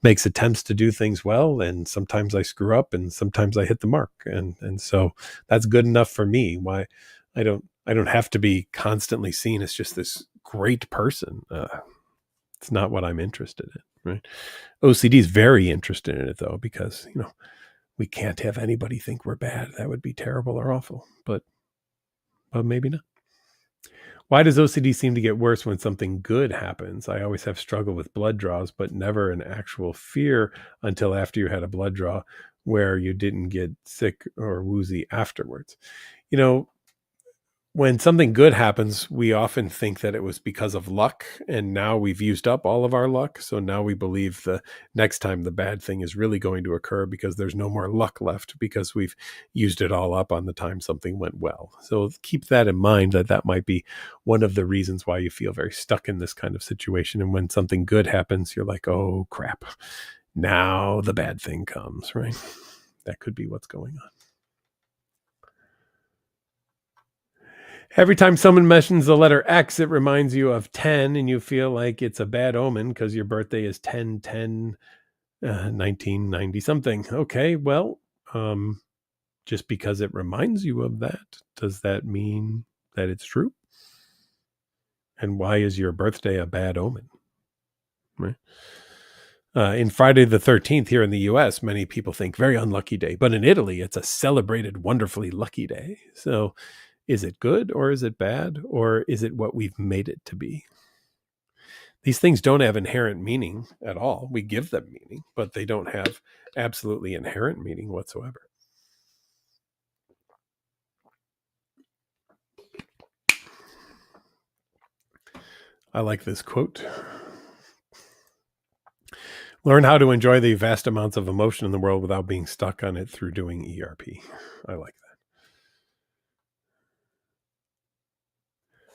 makes attempts to do things well. And sometimes I screw up and sometimes I hit the mark. And so that's good enough for me. Why I don't have to be constantly seen as just this great person. It's not what I'm interested in, right? OCD is very interested in it though, because, we can't have anybody think we're bad. That would be terrible or awful, but maybe not. Why does OCD seem to get worse when something good happens? I always have struggle with blood draws, but never an actual fear until after you had a blood draw where you didn't get sick or woozy afterwards. When something good happens, we often think that it was because of luck, and now we've used up all of our luck. So now we believe the next time the bad thing is really going to occur because there's no more luck left because we've used it all up on the time something went well. So keep that in mind, that might be one of the reasons why you feel very stuck in this kind of situation. And when something good happens, you're like, oh crap, now the bad thing comes, right? That could be what's going on. Every time someone mentions the letter X, it reminds you of 10, and you feel like it's a bad omen because your birthday is 10/10, 1990 something. Okay, well, just because it reminds you of that, does that mean that it's true? And why is your birthday a bad omen? Right? In Friday the 13th here in the US, many people think very unlucky day, but in Italy, it's a celebrated, wonderfully lucky day. So is it good or is it bad, or is it what we've made it to be? These things don't have inherent meaning at all. We give them meaning, but they don't have absolutely inherent meaning whatsoever. I like this quote. Learn how to enjoy the vast amounts of emotion in the world without being stuck on it through doing ERP. I like that.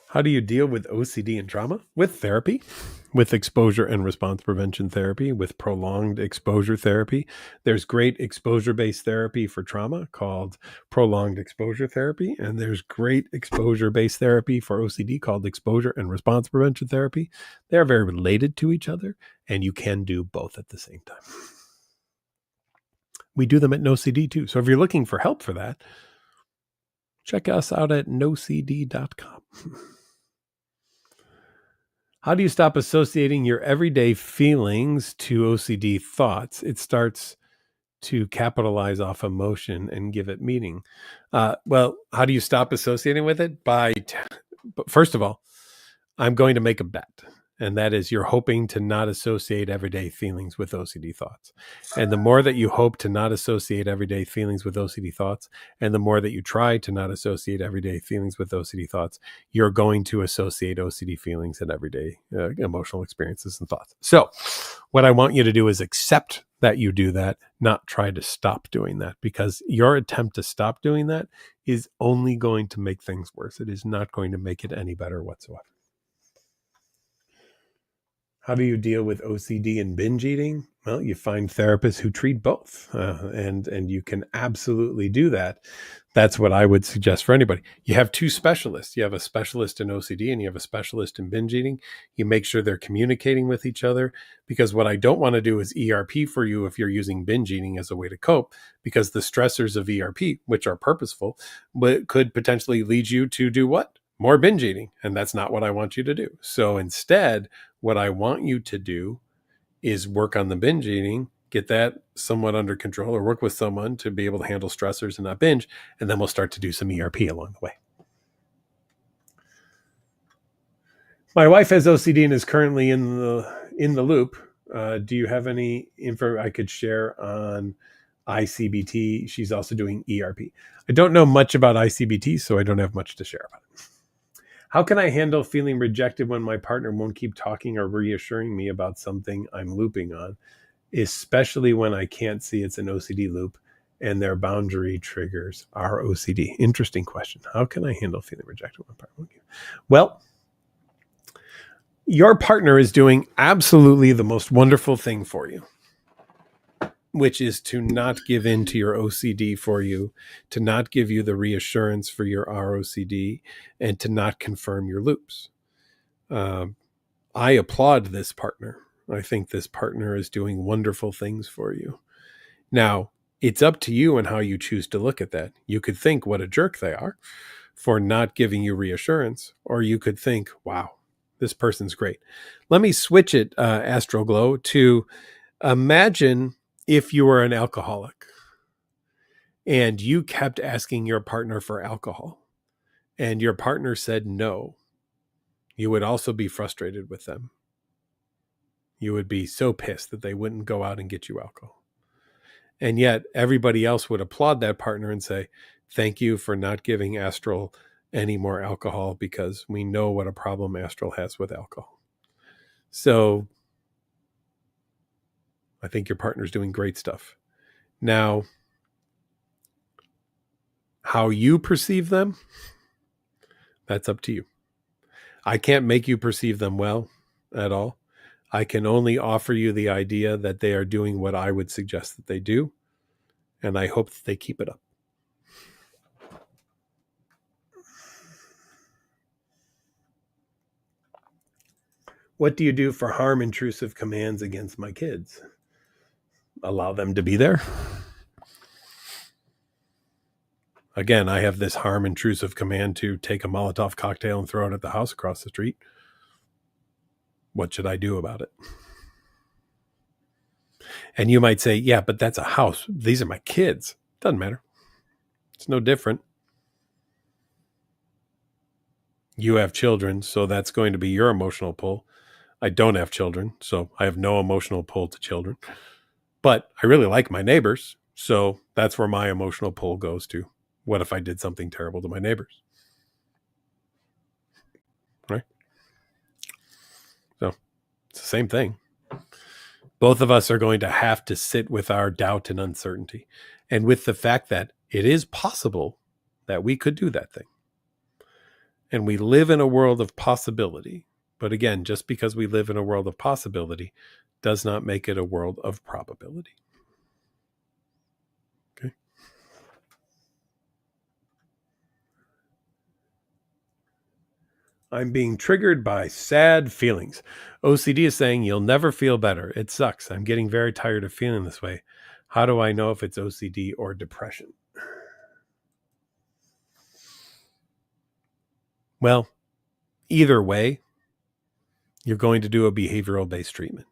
How do you deal with OCD and trauma? With therapy, with exposure and response prevention therapy, with prolonged exposure therapy. There's great exposure-based therapy for trauma called prolonged exposure therapy, and there's great exposure-based therapy for OCD called exposure and response prevention therapy. They're very related to each other, and you can do both at the same time. We do them at NoCD too. So if you're looking for help for that, check us out at nocd.com. How do you stop associating your everyday feelings to OCD thoughts? It starts to capitalize off emotion and give it meaning. Well, how do you stop associating with it? First of all, I'm going to make a bet. And that is, you're hoping to not associate everyday feelings with OCD thoughts. And the more that you hope to not associate everyday feelings with OCD thoughts, and the more that you try to not associate everyday feelings with OCD thoughts, you're going to associate OCD feelings and everyday emotional experiences and thoughts. So what I want you to do is accept that you do that, not try to stop doing that, because your attempt to stop doing that is only going to make things worse. It is not going to make it any better whatsoever. How do you deal with OCD and binge eating? Well, you find therapists who treat both, and you can absolutely do that. That's what I would suggest for anybody. You have two specialists. You have a specialist in OCD and you have a specialist in binge eating. You make sure they're communicating with each other, because what I don't want to do is ERP for you if you're using binge eating as a way to cope, because the stressors of ERP, which are purposeful, but could potentially lead you to do what? More binge eating. And that's not what I want you to do. So instead, what I want you to do is work on the binge eating, get that somewhat under control, or work with someone to be able to handle stressors and not binge. And then we'll start to do some ERP along the way. My wife has OCD and is currently in the loop. Do you have any info I could share on ICBT? She's also doing ERP. I don't know much about ICBT, so I don't have much to share about it. How can I handle feeling rejected when my partner won't keep talking or reassuring me about something I'm looping on, especially when I can't see it's an OCD loop and their boundary triggers are OCD? Interesting question. How can I handle feeling rejected when my partner won't keep? Well, your partner is doing absolutely the most wonderful thing for you, which is to not give in to your OCD for you, to not give you the reassurance for your ROCD, and to not confirm your loops. I applaud this partner. I think this partner is doing wonderful things for you. Now, it's up to you and how you choose to look at that. You could think what a jerk they are for not giving you reassurance, or you could think, wow, this person's great. Let me switch it, Astroglow, to imagine if you were an alcoholic and you kept asking your partner for alcohol and your partner said no, you would also be frustrated with them. You would be so pissed that they wouldn't go out and get you alcohol. And yet everybody else would applaud that partner and say, thank you for not giving Astral any more alcohol, because we know what a problem Astral has with alcohol. So I think your partner's doing great stuff. Now, how you perceive them, that's up to you. I can't make you perceive them well at all. I can only offer you the idea that they are doing what I would suggest that they do, and I hope that they keep it up. What do you do for harm intrusive commands against my kids? Allow them to be there. Again, I have this harm intrusive command to take a Molotov cocktail and throw it at the house across the street. What should I do about it? And you might say, yeah, but that's a house. These are my kids. Doesn't matter. It's no different. You have children, so that's going to be your emotional pull. I don't have children, so I have no emotional pull to children. But I really like my neighbors, so that's where my emotional pull goes to. What if I did something terrible to my neighbors? Right? So it's the same thing. Both of us are going to have to sit with our doubt and uncertainty, and with the fact that it is possible that we could do that thing. And we live in a world of possibility. But again, just because we live in a world of possibility does not make it a world of probability. Okay. I'm being triggered by sad feelings. OCD is saying you'll never feel better. It sucks. I'm getting very tired of feeling this way. How do I know if it's OCD or depression? Well, either way, you're going to do a behavioral-based treatment.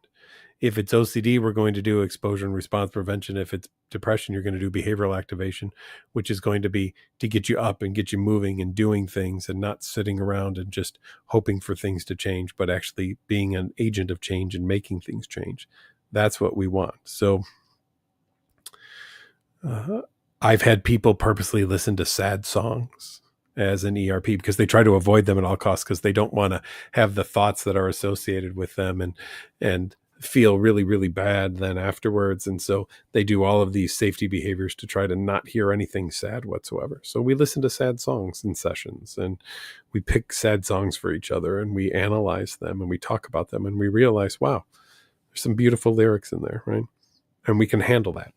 If it's OCD, we're going to do exposure and response prevention. If it's depression, you're going to do behavioral activation, which is going to be to get you up and get you moving and doing things and not sitting around and just hoping for things to change, but actually being an agent of change and making things change. That's what we want. So I've had people purposely listen to sad songs as an ERP because they try to avoid them at all costs because they don't want to have the thoughts that are associated with them and feel really, really bad then afterwards. And so they do all of these safety behaviors to try to not hear anything sad whatsoever. So we listen to sad songs in sessions, and we pick sad songs for each other, and we analyze them, and we talk about them, and we realize, wow, there's some beautiful lyrics in there, right? And we can handle that.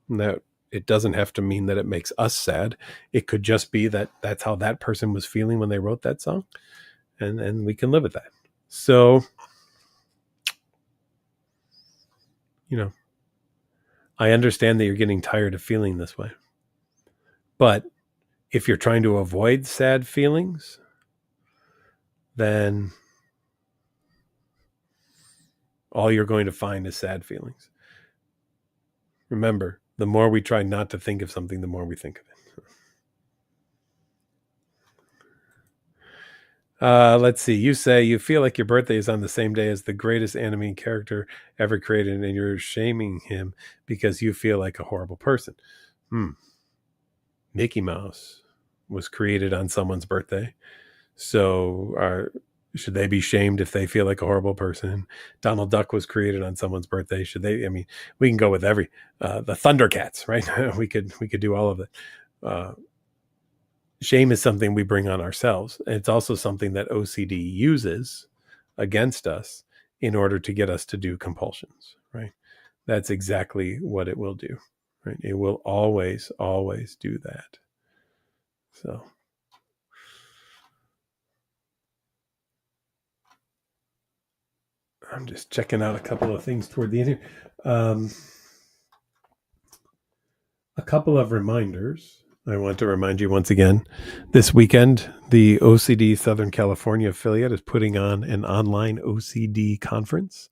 And that it doesn't have to mean that it makes us sad. It could just be that that's how that person was feeling when they wrote that song. And we can live with that. So, I understand that you're getting tired of feeling this way. But if you're trying to avoid sad feelings, then all you're going to find is sad feelings. Remember, the more we try not to think of something, the more we think of it. Let's see. You say you feel like your birthday is on the same day as the greatest anime character ever created, and you're shaming him because you feel like a horrible person. Mickey Mouse was created on someone's birthday. So should they be shamed if they feel like a horrible person? Donald Duck was created on someone's birthday. Should they? I mean, we can go with every the Thundercats, right? we could do all of it. Shame is something we bring on ourselves. It's also something that OCD uses against us in order to get us to do compulsions, right? That's exactly what it will do, right? It will always, always do that. So I'm just checking out a couple of things toward the end here. A couple of reminders. I want to remind you once again, this weekend, the OCD Southern California affiliate is putting on an online OCD conference,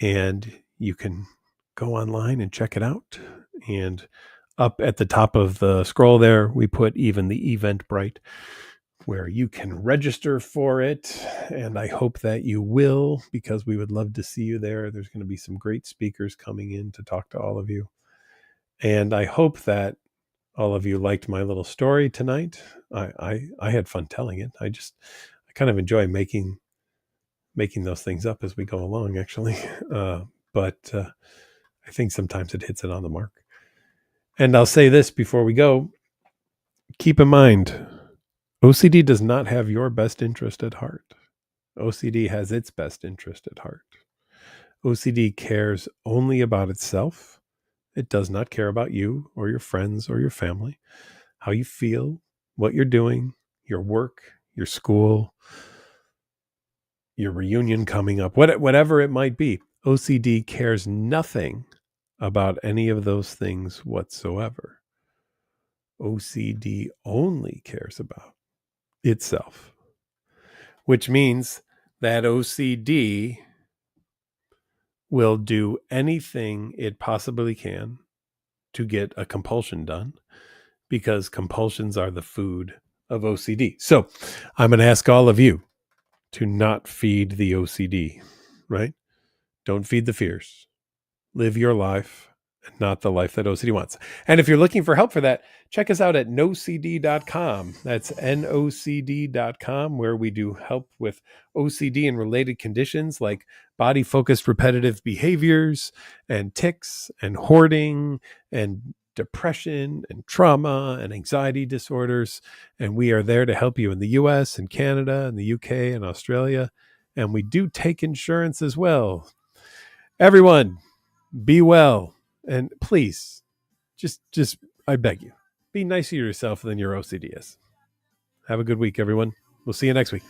and you can go online and check it out. And up at the top of the scroll there, we put even the Eventbrite where you can register for it. And I hope that you will, because we would love to see you there. There's going to be some great speakers coming in to talk to all of you. And I hope that all of you liked my little story tonight. I had fun telling it. I kind of enjoy making those things up as we go along, actually. But I think sometimes it hits it on the mark. And I'll say this before we go. Keep in mind, OCD does not have your best interest at heart. OCD has its best interest at heart. OCD cares only about itself. It does not care about you or your friends or your family, how you feel, what you're doing, your work, your school, your reunion coming up, whatever it might be. OCD cares nothing about any of those things whatsoever. OCD only cares about itself, which means that OCD will do anything it possibly can to get a compulsion done, because compulsions are the food of OCD. So I'm going to ask all of you to not feed the OCD, right? Don't feed the fears. Live your life and not the life that OCD wants. And if you're looking for help for that, check us out at nocd.com. That's nocd.com, where we do help with OCD and related conditions like body-focused repetitive behaviors and tics and hoarding and depression and trauma and anxiety disorders. And we are there to help you in the US and Canada and the UK and Australia. And we do take insurance as well. Everyone, be well, and please, just I beg you, be nicer to yourself than your OCD is. Have a good week, everyone. We'll see you next week.